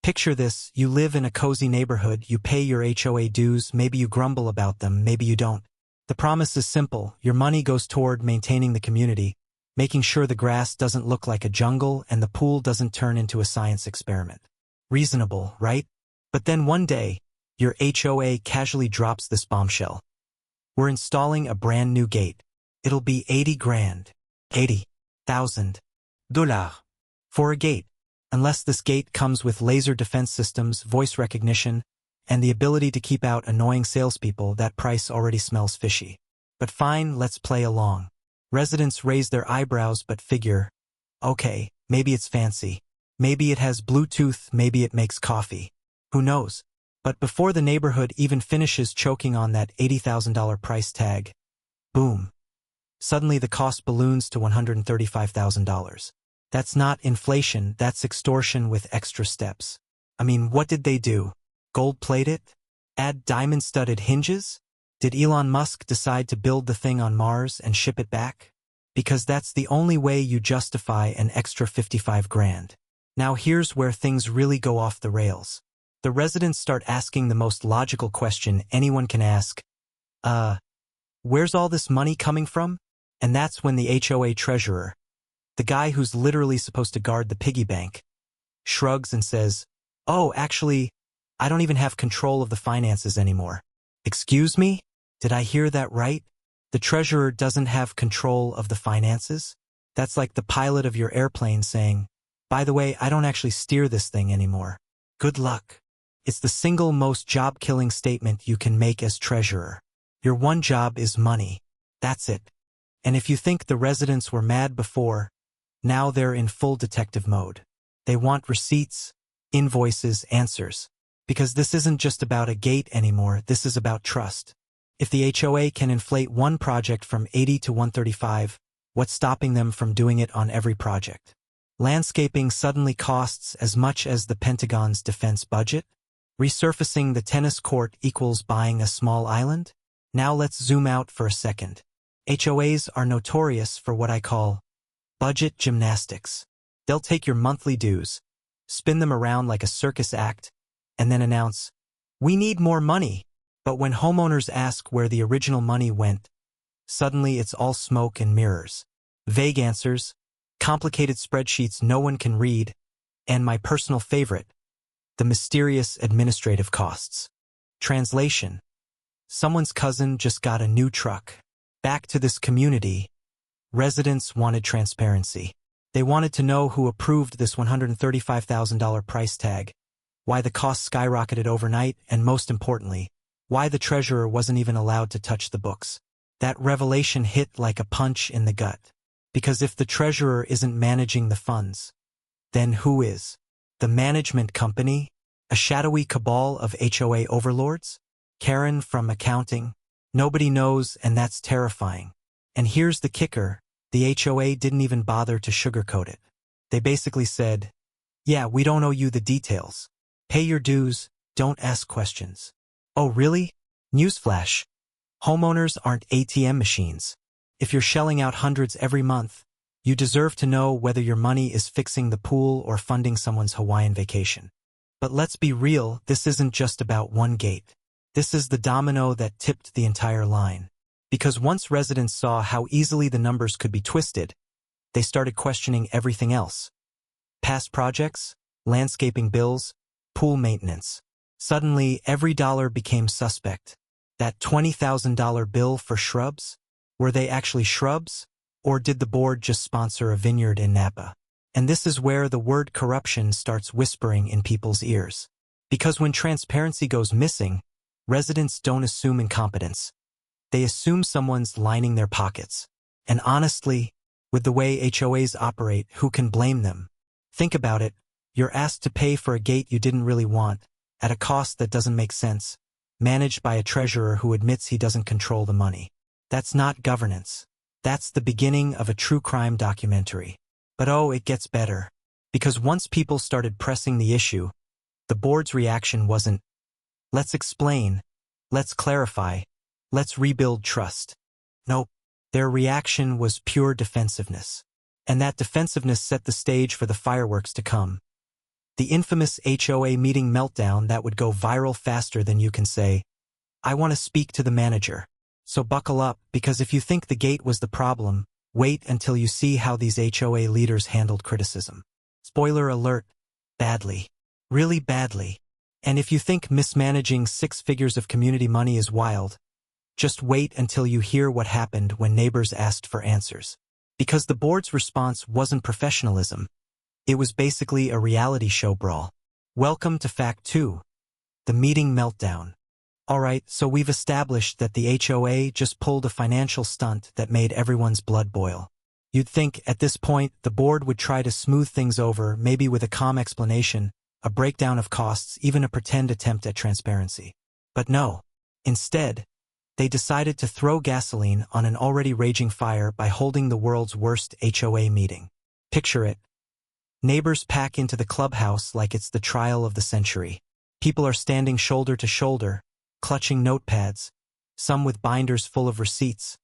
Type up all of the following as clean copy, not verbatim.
Picture this, you live in a cozy neighborhood, you pay your HOA dues, maybe you grumble about them, maybe you don't. The promise is simple, your money goes toward maintaining the community, making sure the grass doesn't look like a jungle and the pool doesn't turn into a science experiment. Reasonable, right? But then one day, your HOA casually drops this bombshell. We're installing a brand new gate. It'll be 80 grand. $80,000 for a gate. Unless this gate comes with laser defense systems, voice recognition, and the ability to keep out annoying salespeople, that price already smells fishy. But fine, let's play along. Residents raise their eyebrows but figure, okay, maybe it's fancy. Maybe it has Bluetooth, maybe it makes coffee. Who knows? But before the neighborhood even finishes choking on that $80,000 price tag, boom. Suddenly the cost balloons to $135,000. That's not inflation, that's extortion with extra steps. I mean, what did they do? Gold-plate it? Add diamond-studded hinges? Did Elon Musk decide to build the thing on Mars and ship it back? Because that's the only way you justify an extra 55 grand. Now here's where things really go off the rails. The residents start asking the most logical question anyone can ask. Where's all this money coming from? And that's when the HOA treasurer, the guy who's literally supposed to guard the piggy bank, shrugs and says, "Oh, actually, I don't even have control of the finances anymore." Excuse me? Did I hear that right? The treasurer doesn't have control of the finances? That's like the pilot of your airplane saying, "By the way, I don't actually steer this thing anymore. Good luck." It's the single most job-killing statement you can make as treasurer. Your one job is money. That's it. And if you think the residents were mad before, now they're in full detective mode. They want receipts, invoices, answers. Because this isn't just about a gate anymore, this is about trust. If the HOA can inflate one project from 80 to 135, what's stopping them from doing it on every project? Landscaping suddenly costs as much as the Pentagon's defense budget? Resurfacing the tennis court equals buying a small island? Now let's zoom out for a second. HOAs are notorious for what I call budget gymnastics. They'll take your monthly dues, spin them around like a circus act, and then announce, "We need more money." But when homeowners ask where the original money went, suddenly it's all smoke and mirrors. Vague answers, complicated spreadsheets no one can read, and my personal favorite, the mysterious administrative costs. Translation: someone's cousin just got a new truck. Back to this community, residents wanted transparency. They wanted to know who approved this $135,000 price tag, why the cost skyrocketed overnight, and most importantly, why the treasurer wasn't even allowed to touch the books. That revelation hit like a punch in the gut. Because if the treasurer isn't managing the funds, then who is? The management company? A shadowy cabal of HOA overlords? Karen from accounting? Nobody knows, and that's terrifying. And here's the kicker, the HOA didn't even bother to sugarcoat it. They basically said, "Yeah, we don't owe you the details. Pay your dues, don't ask questions." Oh really? Newsflash. Homeowners aren't ATM machines. If you're shelling out hundreds every month, you deserve to know whether your money is fixing the pool or funding someone's Hawaiian vacation. But let's be real, this isn't just about one gate. This is the domino that tipped the entire line. Because once residents saw how easily the numbers could be twisted, they started questioning everything else. Past projects, landscaping bills, pool maintenance. Suddenly, every dollar became suspect. That $20,000 bill for shrubs? Were they actually shrubs? Or did the board just sponsor a vineyard in Napa? And this is where the word corruption starts whispering in people's ears. Because when transparency goes missing, residents don't assume incompetence. They assume someone's lining their pockets. And honestly, with the way HOAs operate, who can blame them? Think about it. You're asked to pay for a gate you didn't really want, at a cost that doesn't make sense, managed by a treasurer who admits he doesn't control the money. That's not governance. That's the beginning of a true crime documentary. But oh, it gets better. Because once people started pressing the issue, the board's reaction wasn't, "Let's explain, let's clarify, let's rebuild trust." Nope. Their reaction was pure defensiveness. And that defensiveness set the stage for the fireworks to come. The infamous HOA meeting meltdown that would go viral faster than you can say, "I want to speak to the manager." So buckle up, because if you think the gate was the problem, wait until you see how these HOA leaders handled criticism. Spoiler alert, badly. Really badly. And if you think mismanaging 6 figures of community money is wild, just wait until you hear what happened when neighbors asked for answers. Because the board's response wasn't professionalism. It was basically a reality show brawl. Welcome to Fact 2. The meeting meltdown. Alright, so we've established that the HOA just pulled a financial stunt that made everyone's blood boil. You'd think, at this point, the board would try to smooth things over, maybe with a calm explanation, a breakdown of costs, even a pretend attempt at transparency. But no. Instead, they decided to throw gasoline on an already raging fire by holding the world's worst HOA meeting. Picture it. Neighbors pack into the clubhouse like it's the trial of the century. People are standing shoulder to shoulder, clutching notepads, some with binders full of receipts,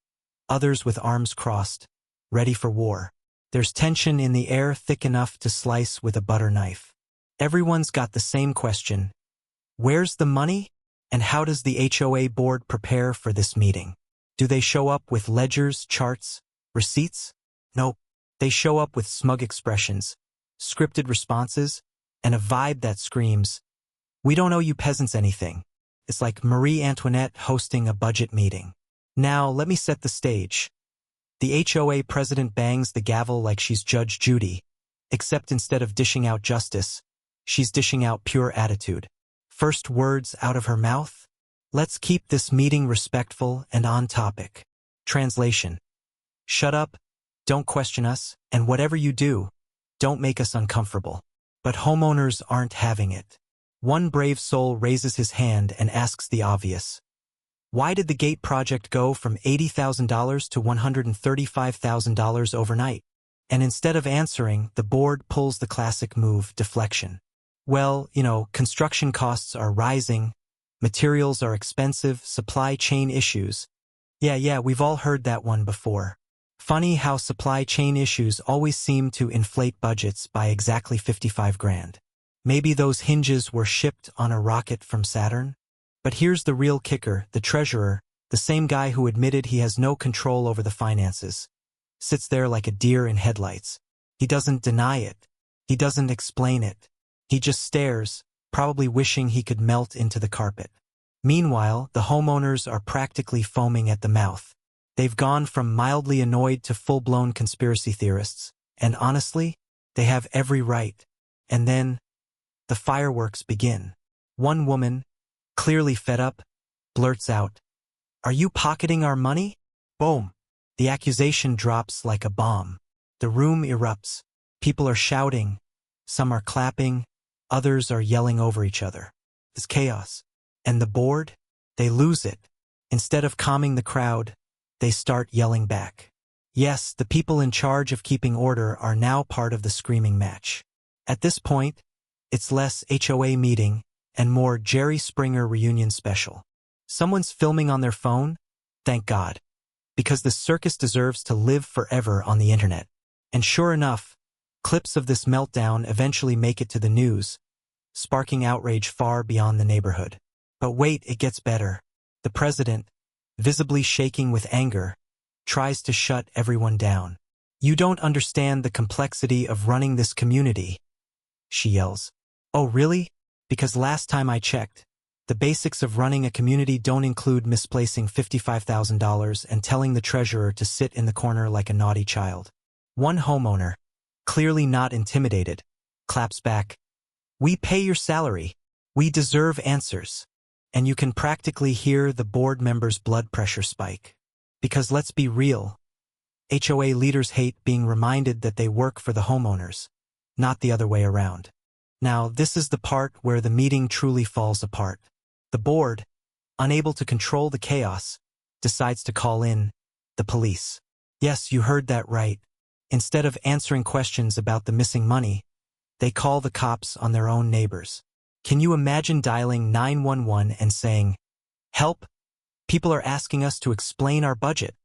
others with arms crossed, ready for war. There's tension in the air thick enough to slice with a butter knife. Everyone's got the same question. Where's the money? And how does the HOA board prepare for this meeting? Do they show up with ledgers, charts, receipts? Nope. They show up with smug expressions, scripted responses, and a vibe that screams, "We don't owe you peasants anything." It's like Marie Antoinette hosting a budget meeting. Now, let me set the stage. The HOA president bangs the gavel like she's Judge Judy, except instead of dishing out justice, she's dishing out pure attitude. First words out of her mouth? "Let's keep this meeting respectful and on topic." Translation: shut up, don't question us, and whatever you do, don't make us uncomfortable. But homeowners aren't having it. One brave soul raises his hand and asks the obvious. Why did the gate project go from $80,000 to $135,000 overnight? And instead of answering, the board pulls the classic move, deflection. Well, construction costs are rising, materials are expensive, supply chain issues. Yeah, we've all heard that one before. Funny how supply chain issues always seem to inflate budgets by exactly 55 grand. Maybe those hinges were shipped on a rocket from Saturn? But here's the real kicker: the treasurer, the same guy who admitted he has no control over the finances, sits there like a deer in headlights. He doesn't deny it. He doesn't explain it. He just stares, probably wishing he could melt into the carpet. Meanwhile, the homeowners are practically foaming at the mouth. They've gone from mildly annoyed to full-blown conspiracy theorists, and honestly, they have every right. And then, the fireworks begin. One woman, clearly fed up, blurts out, "Are you pocketing our money?" Boom! The accusation drops like a bomb. The room erupts. People are shouting. Some are clapping. Others are yelling over each other. It's chaos. And the board? They lose it. Instead of calming the crowd, they start yelling back. Yes, the people in charge of keeping order are now part of the screaming match. At this point, it's less HOA meeting and more Jerry Springer reunion special. Someone's filming on their phone? Thank God. Because the circus deserves to live forever on the internet. And sure enough, clips of this meltdown eventually make it to the news, sparking outrage far beyond the neighborhood. But wait, it gets better. The president, visibly shaking with anger, tries to shut everyone down. "You don't understand the complexity of running this community," she yells. "Oh, really? Because last time I checked, the basics of running a community don't include misplacing $55,000 and telling the treasurer to sit in the corner like a naughty child." One homeowner, clearly not intimidated, claps back, "We pay your salary. We deserve answers." And you can practically hear the board members' blood pressure spike. Because let's be real, HOA leaders hate being reminded that they work for the homeowners, not the other way around. Now, this is the part where the meeting truly falls apart. The board, unable to control the chaos, decides to call in the police. Yes, you heard that right. Instead of answering questions about the missing money, they call the cops on their own neighbors. Can you imagine dialing 911 and saying, "Help, people are asking us to explain our budget"?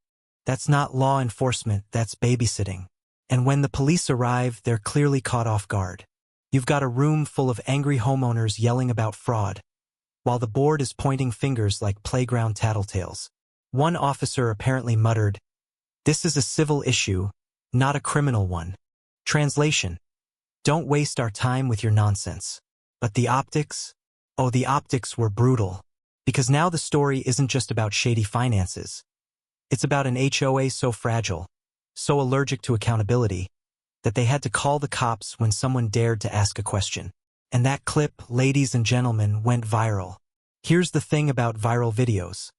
That's not law enforcement, that's babysitting. And when the police arrive, they're clearly caught off guard. You've got a room full of angry homeowners yelling about fraud, while the board is pointing fingers like playground tattletales. One officer apparently muttered, "This is a civil issue, not a criminal one." Translation: Don't waste our time with your nonsense. But the optics? Oh, the optics were brutal. Because now the story isn't just about shady finances. It's about an HOA so fragile, so allergic to accountability, that they had to call the cops when someone dared to ask a question. And that clip, ladies and gentlemen, went viral. Here's the thing about viral videos.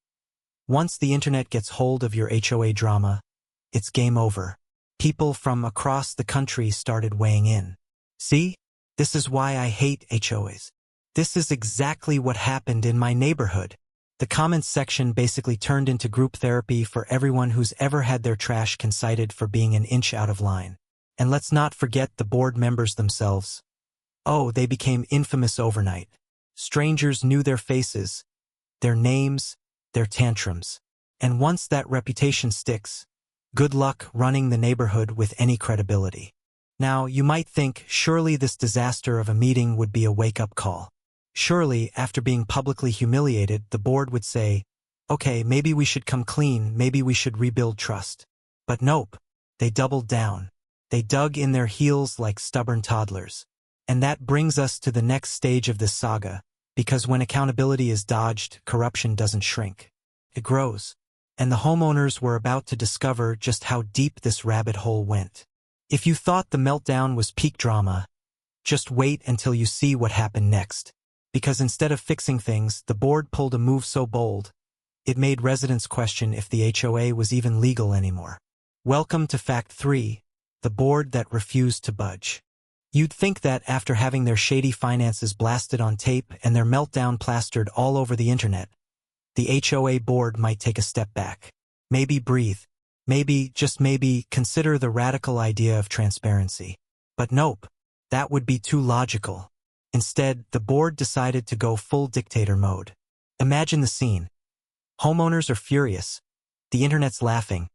Once the internet gets hold of your HOA drama, it's game over. People from across the country started weighing in. See? This is why I hate HOAs. This is exactly what happened in my neighborhood. The comments section basically turned into group therapy for everyone who's ever had their trash cited for being an inch out of line. And let's not forget the board members themselves. Oh, they became infamous overnight. Strangers knew their faces, their names, their tantrums. And once that reputation sticks, good luck running the neighborhood with any credibility. Now, you might think, surely this disaster of a meeting would be a wake-up call. Surely, after being publicly humiliated, the board would say, okay, maybe we should come clean, maybe we should rebuild trust. But nope, they doubled down. They dug in their heels like stubborn toddlers. And that brings us to the next stage of this saga, because when accountability is dodged, corruption doesn't shrink. It grows. And the homeowners were about to discover just how deep this rabbit hole went. If you thought the meltdown was peak drama, just wait until you see what happened next. Because instead of fixing things, the board pulled a move so bold, it made residents question if the HOA was even legal anymore. Welcome to Fact 3, the board that refused to budge. You'd think that after having their shady finances blasted on tape and their meltdown plastered all over the internet, the HOA board might take a step back. Maybe breathe. Maybe, just maybe, consider the radical idea of transparency. But nope, that would be too logical. Instead, the board decided to go full dictator mode. Imagine the scene. Homeowners are furious. The internet's laughing.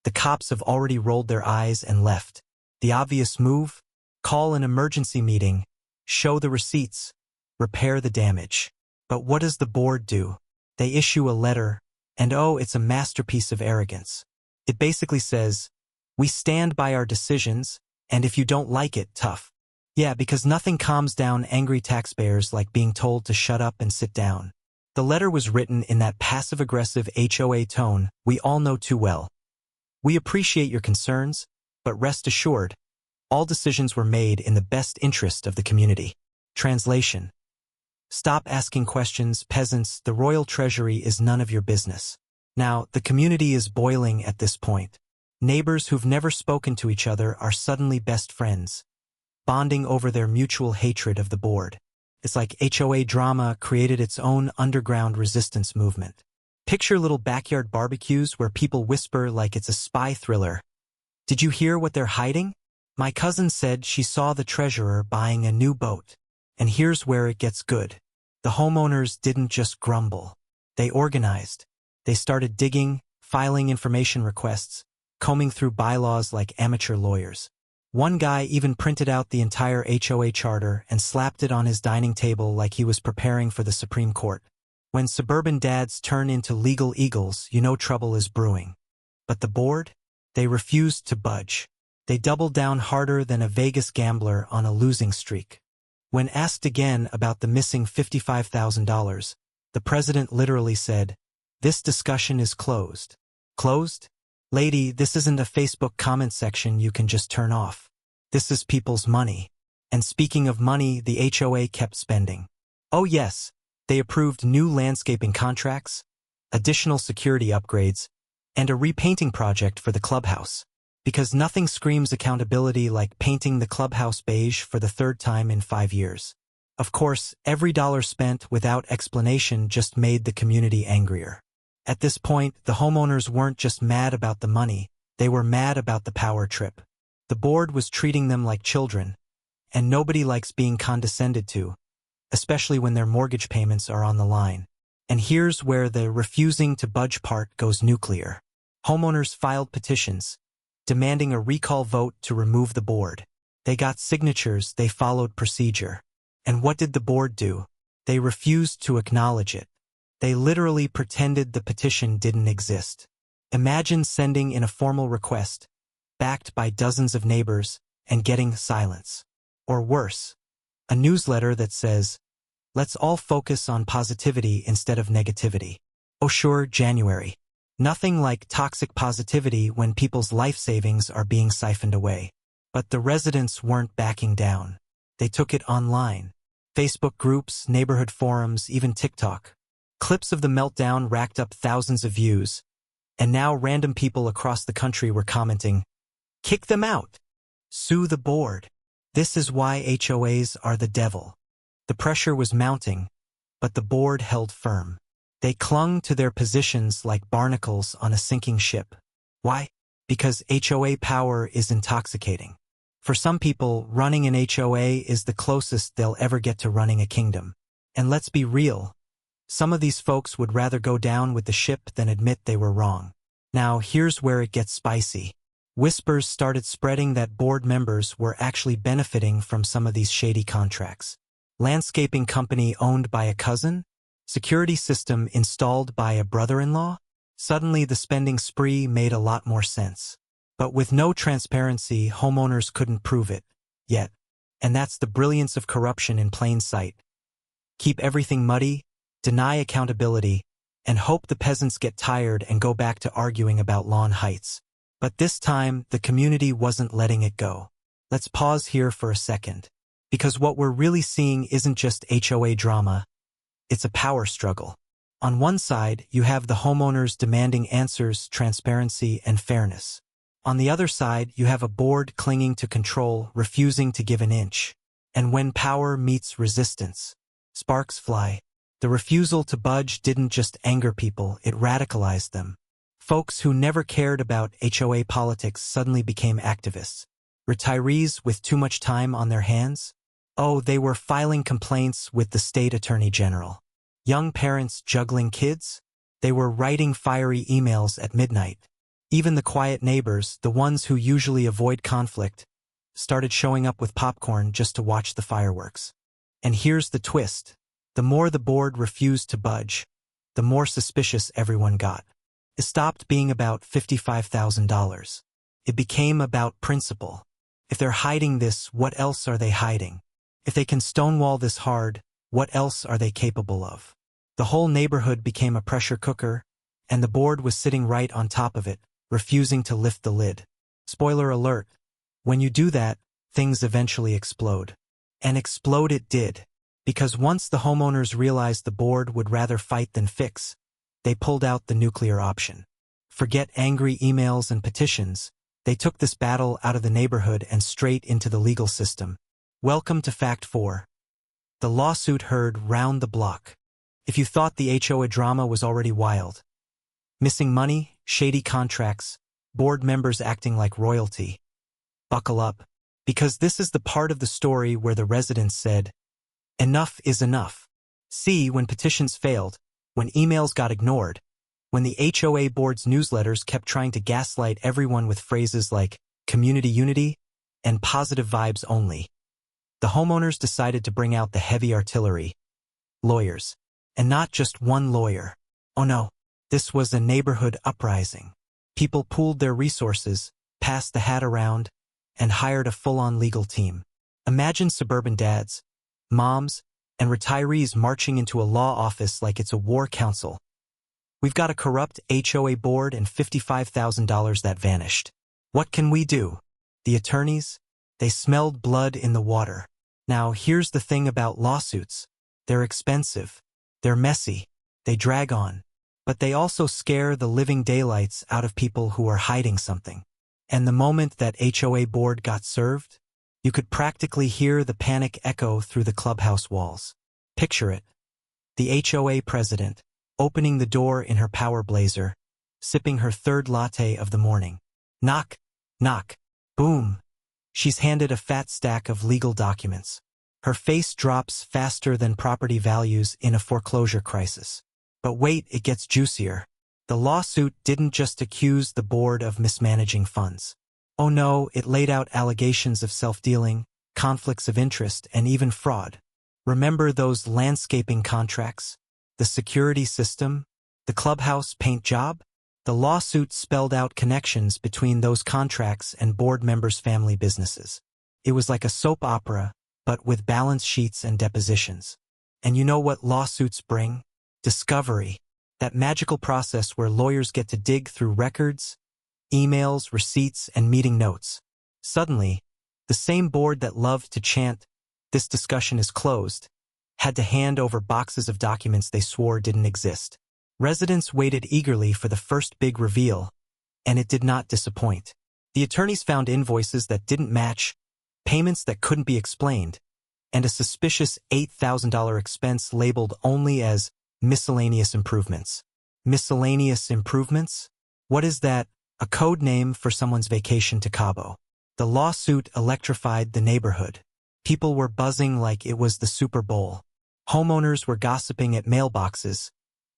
The cops have already rolled their eyes and left. The obvious move? Call an emergency meeting, show the receipts, repair the damage. But what does the board do? They issue a letter, and oh, it's a masterpiece of arrogance. It basically says, we stand by our decisions, and if you don't like it, tough. Yeah, because nothing calms down angry taxpayers like being told to shut up and sit down. The letter was written in that passive-aggressive HOA tone we all know too well. We appreciate your concerns, but rest assured, all decisions were made in the best interest of the community. Translation: Stop asking questions, peasants. The royal treasury is none of your business. Now, the community is boiling at this point. Neighbors who've never spoken to each other are suddenly best friends, bonding over their mutual hatred of the board. It's like HOA drama created its own underground resistance movement. Picture little backyard barbecues where people whisper like it's a spy thriller. Did you hear what they're hiding? My cousin said she saw the treasurer buying a new boat. And here's where it gets good. The homeowners didn't just grumble. They organized. They started digging, filing information requests, combing through bylaws like amateur lawyers. One guy even printed out the entire HOA charter and slapped it on his dining table like he was preparing for the Supreme Court. When suburban dads turn into legal eagles, you know trouble is brewing. But the board? They refused to budge. They doubled down harder than a Vegas gambler on a losing streak. When asked again about the missing $55,000, the president literally said, "This discussion is closed." Closed? Lady, this isn't a Facebook comment section you can just turn off. This is people's money. And speaking of money, the HOA kept spending. Oh yes, they approved new landscaping contracts, additional security upgrades, and a repainting project for the clubhouse. Because nothing screams accountability like painting the clubhouse beige for the third time in 5 years. Of course, every dollar spent without explanation just made the community angrier. At this point, the homeowners weren't just mad about the money, they were mad about the power trip. The board was treating them like children, and nobody likes being condescended to, especially when their mortgage payments are on the line. And here's where the refusing to budge part goes nuclear. Homeowners filed petitions, demanding a recall vote to remove the board. They got signatures, they followed procedure. And what did the board do? They refused to acknowledge it. They literally pretended the petition didn't exist. Imagine sending in a formal request, backed by dozens of neighbors, and getting silence. Or worse, a newsletter that says, "Let's all focus on positivity instead of negativity." Oh sure, January. Nothing like toxic positivity when people's life savings are being siphoned away. But the residents weren't backing down. They took it online. Facebook groups, neighborhood forums, even TikTok. Clips of the meltdown racked up thousands of views, and now random people across the country were commenting, "Kick them out! Sue the board!" This is why HOAs are the devil. The pressure was mounting, but the board held firm. They clung to their positions like barnacles on a sinking ship. Why? Because HOA power is intoxicating. For some people, running an HOA is the closest they'll ever get to running a kingdom. And let's be real, some of these folks would rather go down with the ship than admit they were wrong. Now, here's where it gets spicy. Whispers started spreading that board members were actually benefiting from some of these shady contracts. Landscaping company owned by a cousin? Security system installed by a brother-in-law? Suddenly the spending spree made a lot more sense. But with no transparency, homeowners couldn't prove it, yet. And that's the brilliance of corruption in plain sight. Keep everything muddy, deny accountability, and hope the peasants get tired and go back to arguing about lawn heights. But this time, the community wasn't letting it go. Let's pause here for a second. Because what we're really seeing isn't just HOA drama, it's a power struggle. On one side, you have the homeowners demanding answers, transparency, and fairness. On the other side, you have a board clinging to control, refusing to give an inch. And when power meets resistance, sparks fly. The refusal to budge didn't just anger people, it radicalized them. Folks who never cared about HOA politics suddenly became activists. Retirees with too much time on their hands? Oh, they were filing complaints with the state attorney general. Young parents juggling kids? They were writing fiery emails at midnight. Even the quiet neighbors, the ones who usually avoid conflict, started showing up with popcorn just to watch the fireworks. And here's the twist. The more the board refused to budge, the more suspicious everyone got. It stopped being about $55,000. It became about principle. If they're hiding this, what else are they hiding? If they can stonewall this hard, what else are they capable of? The whole neighborhood became a pressure cooker, and the board was sitting right on top of it, refusing to lift the lid. Spoiler alert, when you do that, things eventually explode. And explode it did. Because once the homeowners realized the board would rather fight than fix, they pulled out the nuclear option. Forget angry emails and petitions, they took this battle out of the neighborhood and straight into the legal system. Welcome to Fact 4. The lawsuit heard round the block. If you thought the HOA drama was already wild. Missing money, shady contracts, board members acting like royalty. Buckle up, because this is the part of the story where the residents said, "Enough is enough." See, when petitions failed, when emails got ignored, when the HOA board's newsletters kept trying to gaslight everyone with phrases like community unity and positive vibes only, the homeowners decided to bring out the heavy artillery. Lawyers. And not just one lawyer. Oh no, this was a neighborhood uprising. People pooled their resources, passed the hat around, and hired a full-on legal team. Imagine suburban dads, moms, and retirees marching into a law office like it's a war council. "We've got a corrupt HOA board and $55,000 that vanished. What can we do?" The attorneys? They smelled blood in the water. Now, here's the thing about lawsuits. They're expensive. They're messy. They drag on. But they also scare the living daylights out of people who are hiding something. And the moment that HOA board got served, you could practically hear the panic echo through the clubhouse walls. Picture it. The HOA president, opening the door in her power blazer, sipping her third latte of the morning. Knock, knock, boom. She's handed a fat stack of legal documents. Her face drops faster than property values in a foreclosure crisis. But wait, it gets juicier. The lawsuit didn't just accuse the board of mismanaging funds. Oh no, it laid out allegations of self-dealing, conflicts of interest, and even fraud. Remember those landscaping contracts? The security system? The clubhouse paint job? The lawsuit spelled out connections between those contracts and board members' family businesses. It was like a soap opera, but with balance sheets and depositions. And you know what lawsuits bring? Discovery. That magical process where lawyers get to dig through records, emails, receipts, and meeting notes. Suddenly, the same board that loved to chant, "This discussion is closed," had to hand over boxes of documents they swore didn't exist. Residents waited eagerly for the first big reveal, and it did not disappoint. The attorneys found invoices that didn't match, payments that couldn't be explained, and a suspicious $8,000 expense labeled only as miscellaneous improvements. Miscellaneous improvements? What is that? A code name for someone's vacation to Cabo. The lawsuit electrified the neighborhood. People were buzzing like it was the Super Bowl. Homeowners were gossiping at mailboxes,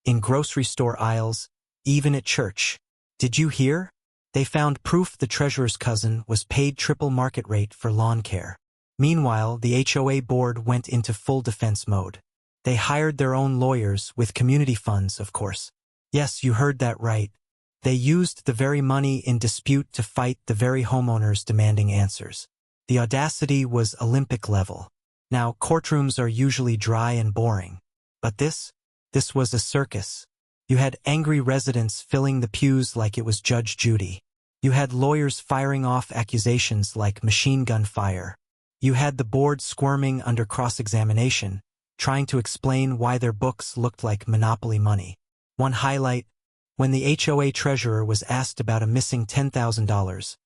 in grocery store aisles, even at church. Did you hear? They found proof the treasurer's cousin was paid triple market rate for lawn care. Meanwhile, the HOA board went into full defense mode. They hired their own lawyers with community funds, of course. Yes, you heard that right. They used the very money in dispute to fight the very homeowners demanding answers. The audacity was Olympic level. Now, courtrooms are usually dry and boring. But this was a circus. You had angry residents filling the pews like it was Judge Judy. You had lawyers firing off accusations like machine gun fire. You had the board squirming under cross-examination, trying to explain why their books looked like monopoly money. One highlight: when the HOA treasurer was asked about a missing $10,000,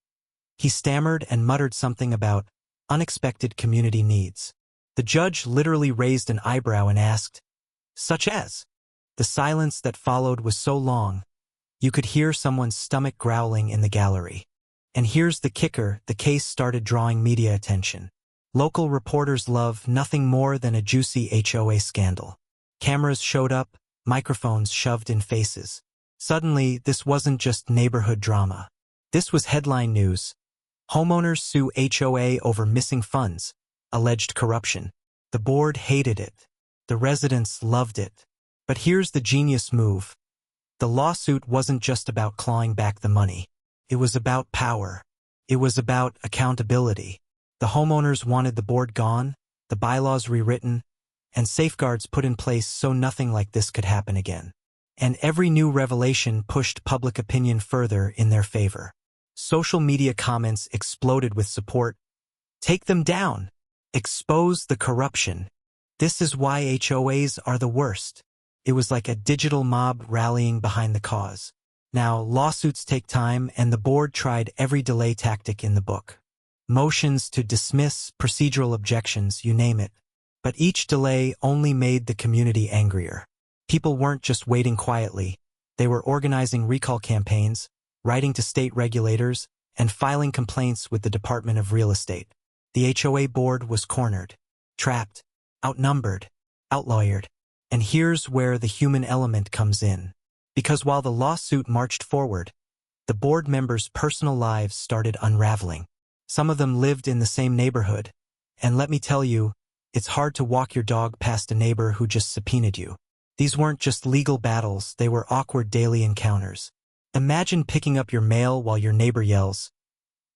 he stammered and muttered something about unexpected community needs. The judge literally raised an eyebrow and asked, "Such as?" The silence that followed was so long, you could hear someone's stomach growling in the gallery. And here's the kicker: the case started drawing media attention. Local reporters love nothing more than a juicy HOA scandal. Cameras showed up, microphones shoved in faces. Suddenly, this wasn't just neighborhood drama. This was headline news. Homeowners sue HOA over missing funds, alleged corruption. The board hated it. The residents loved it. But here's the genius move. The lawsuit wasn't just about clawing back the money. It was about power. It was about accountability. The homeowners wanted the board gone, the bylaws rewritten, and safeguards put in place so nothing like this could happen again. And every new revelation pushed public opinion further in their favor. Social media comments exploded with support. Take them down. Expose the corruption. This is why HOAs are the worst. It was like a digital mob rallying behind the cause. Now, lawsuits take time, and the board tried every delay tactic in the book. Motions to dismiss, procedural objections, you name it. But each delay only made the community angrier. People weren't just waiting quietly. They were organizing recall campaigns, writing to state regulators, and filing complaints with the Department of Real Estate. The HOA board was cornered, trapped, outnumbered, outlawyered. And here's where the human element comes in. Because while the lawsuit marched forward, the board members' personal lives started unraveling. Some of them lived in the same neighborhood, and let me tell you, it's hard to walk your dog past a neighbor who just subpoenaed you. These weren't just legal battles, they were awkward daily encounters. Imagine picking up your mail while your neighbor yells,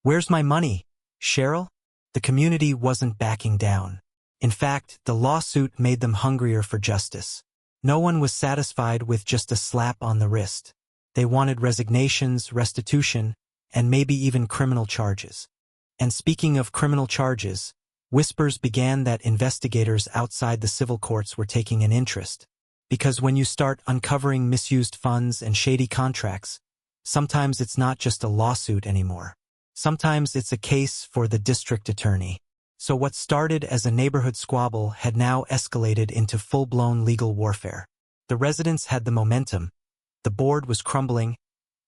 "Where's my money, Cheryl?" The community wasn't backing down. In fact, the lawsuit made them hungrier for justice. No one was satisfied with just a slap on the wrist. They wanted resignations, restitution, and maybe even criminal charges. And speaking of criminal charges, whispers began that investigators outside the civil courts were taking an interest. Because when you start uncovering misused funds and shady contracts, sometimes it's not just a lawsuit anymore. Sometimes it's a case for the district attorney. So what started as a neighborhood squabble had now escalated into full-blown legal warfare. The residents had the momentum, the board was crumbling,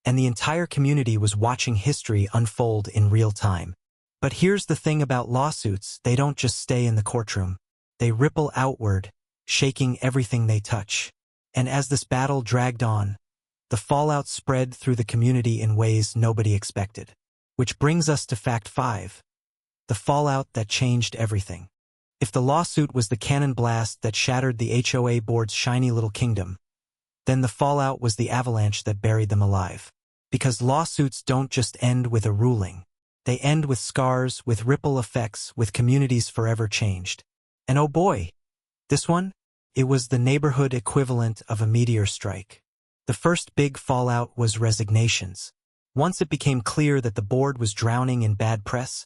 and the entire community was watching history unfold in real time. But here's the thing about lawsuits: they don't just stay in the courtroom. They ripple outward, shaking everything they touch. And as this battle dragged on, the fallout spread through the community in ways nobody expected. Which brings us to fact 5. The fallout that changed everything. If the lawsuit was the cannon blast that shattered the HOA board's shiny little kingdom, then the fallout was the avalanche that buried them alive. Because lawsuits don't just end with a ruling. They end with scars, with ripple effects, with communities forever changed. And oh boy, this one? It was the neighborhood equivalent of a meteor strike. The first big fallout was resignations. Once it became clear that the board was drowning in bad press,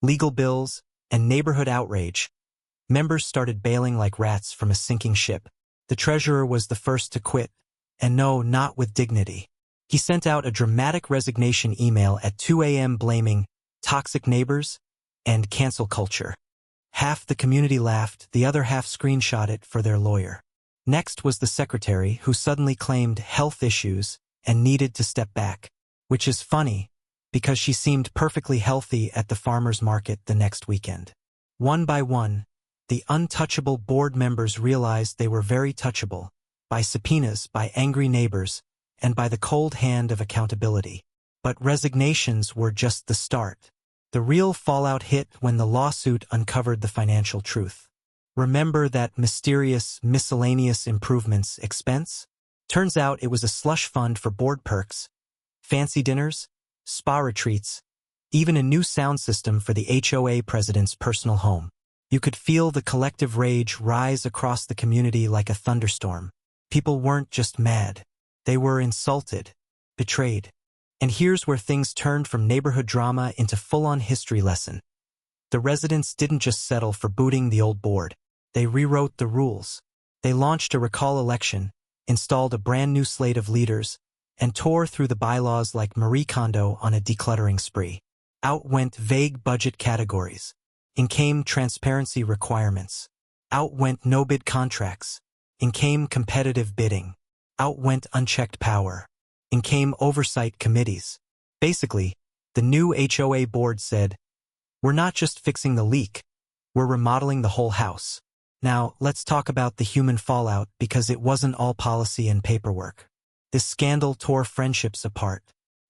legal bills, and neighborhood outrage, members started bailing like rats from a sinking ship. The treasurer was the first to quit, and no, not with dignity. He sent out a dramatic resignation email at 2 a.m. blaming toxic neighbors and cancel culture. Half the community laughed, the other half screenshot it for their lawyer. Next was the secretary, who suddenly claimed health issues and needed to step back. Which is funny, because she seemed perfectly healthy at the farmer's market the next weekend. One by one, the untouchable board members realized they were very touchable, by subpoenas, by angry neighbors, and by the cold hand of accountability. But resignations were just the start. The real fallout hit when the lawsuit uncovered the financial truth. Remember that mysterious miscellaneous improvements expense? Turns out it was a slush fund for board perks, fancy dinners, spa retreats, even a new sound system for the HOA president's personal home. You could feel the collective rage rise across the community like a thunderstorm. People weren't just mad. They were insulted, betrayed. And here's where things turned from neighborhood drama into full-on history lesson. The residents didn't just settle for booting the old board. They rewrote the rules. They launched a recall election, installed a brand new slate of leaders, and tore through the bylaws like Marie Kondo on a decluttering spree. Out went vague budget categories. In came transparency requirements. Out went no-bid contracts. In came competitive bidding. Out went unchecked power. In came oversight committees. Basically, the new HOA board said, "We're not just fixing the leak, we're remodeling the whole house." Now, let's talk about the human fallout, because it wasn't all policy and paperwork. This scandal tore friendships apart.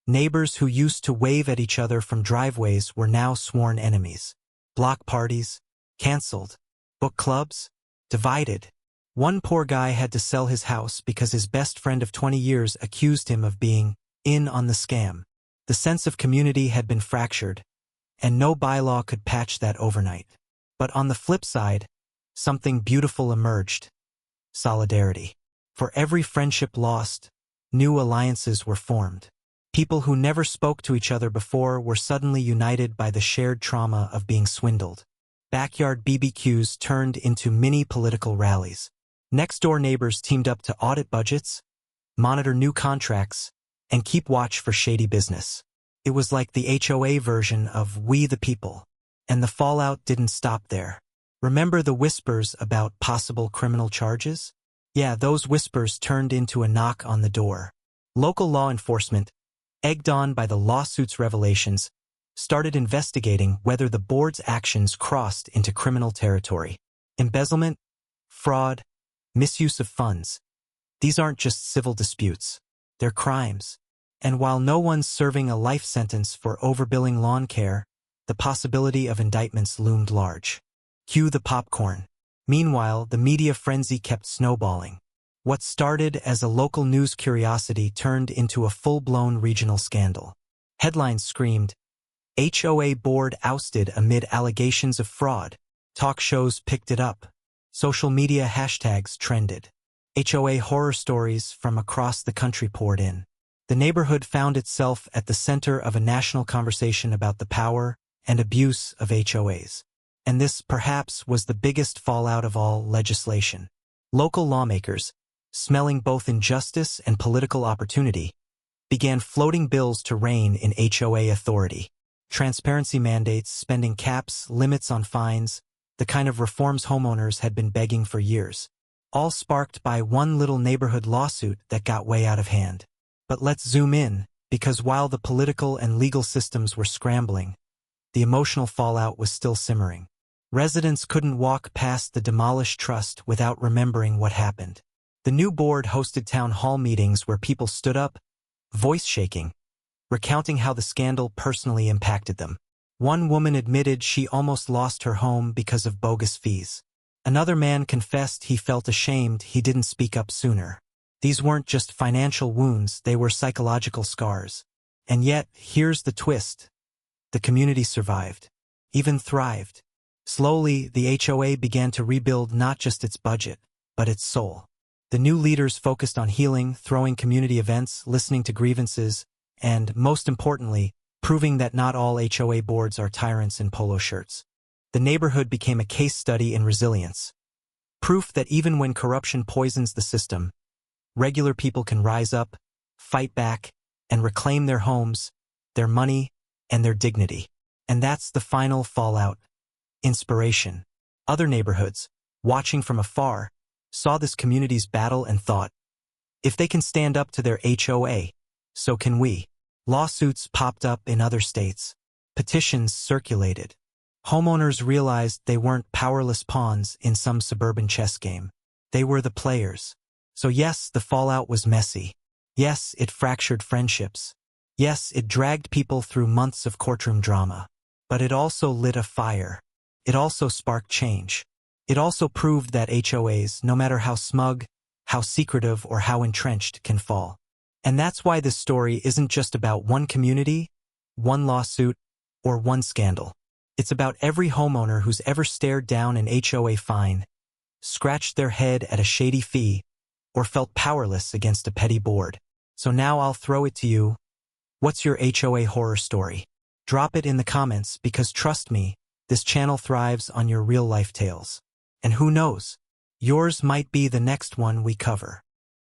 Neighbors who used to wave at each other from driveways were now sworn enemies. Block parties, canceled. Book clubs, divided. One poor guy had to sell his house because his best friend of 20 years accused him of being in on the scam. The sense of community had been fractured, and no bylaw could patch that overnight. But on the flip side, something beautiful emerged. Solidarity. For every friendship lost, new alliances were formed. People who never spoke to each other before were suddenly united by the shared trauma of being swindled. Backyard BBQs turned into mini political rallies. Next-door neighbors teamed up to audit budgets, monitor new contracts, and keep watch for shady business. It was like the HOA version of We the People. And the fallout didn't stop there. Remember the whispers about possible criminal charges? Yeah, those whispers turned into a knock on the door. Local law enforcement, egged on by the lawsuit's revelations, started investigating whether the board's actions crossed into criminal territory. Embezzlement, fraud, misuse of funds. These aren't just civil disputes. They're crimes. And while no one's serving a life sentence for overbilling lawn care, the possibility of indictments loomed large. Cue the popcorn. Meanwhile, the media frenzy kept snowballing. What started as a local news curiosity turned into a full-blown regional scandal. Headlines screamed, "HOA board ousted amid allegations of fraud." Talk shows picked it up. Social media hashtags trended. HOA horror stories from across the country poured in. The neighborhood found itself at the center of a national conversation about the power and abuse of HOAs. And this, perhaps, was the biggest fallout of all: legislation. Local lawmakers, smelling both injustice and political opportunity, began floating bills to rein in HOA authority. Transparency mandates, spending caps, limits on fines, the kind of reforms homeowners had been begging for years. All sparked by one little neighborhood lawsuit that got way out of hand. But let's zoom in, because while the political and legal systems were scrambling, the emotional fallout was still simmering. Residents couldn't walk past the demolished trust without remembering what happened. The new board hosted town hall meetings where people stood up, voice shaking, recounting how the scandal personally impacted them. One woman admitted she almost lost her home because of bogus fees. Another man confessed he felt ashamed he didn't speak up sooner. These weren't just financial wounds, they were psychological scars. And yet, here's the twist. The community survived, even thrived. Slowly, the HOA began to rebuild not just its budget, but its soul. The new leaders focused on healing, throwing community events, listening to grievances, and, most importantly, proving that not all HOA boards are tyrants in polo shirts. The neighborhood became a case study in resilience. Proof that even when corruption poisons the system, regular people can rise up, fight back, and reclaim their homes, their money, and their dignity. And that's the final fallout. Inspiration. Other neighborhoods, watching from afar, saw this community's battle and thought, if they can stand up to their HOA, so can we. Lawsuits popped up in other states. Petitions circulated. Homeowners realized they weren't powerless pawns in some suburban chess game. They were the players. So yes, the fallout was messy. Yes, it fractured friendships. Yes, it dragged people through months of courtroom drama. But it also lit a fire. It also sparked change. It also proved that HOAs, no matter how smug, how secretive, or how entrenched, can fall. And that's why this story isn't just about one community, one lawsuit, or one scandal. It's about every homeowner who's ever stared down an HOA fine, scratched their head at a shady fee, or felt powerless against a petty board. So now I'll throw it to you. What's your HOA horror story? Drop it in the comments because trust me, this channel thrives on your real-life tales. And who knows, yours might be the next one we cover.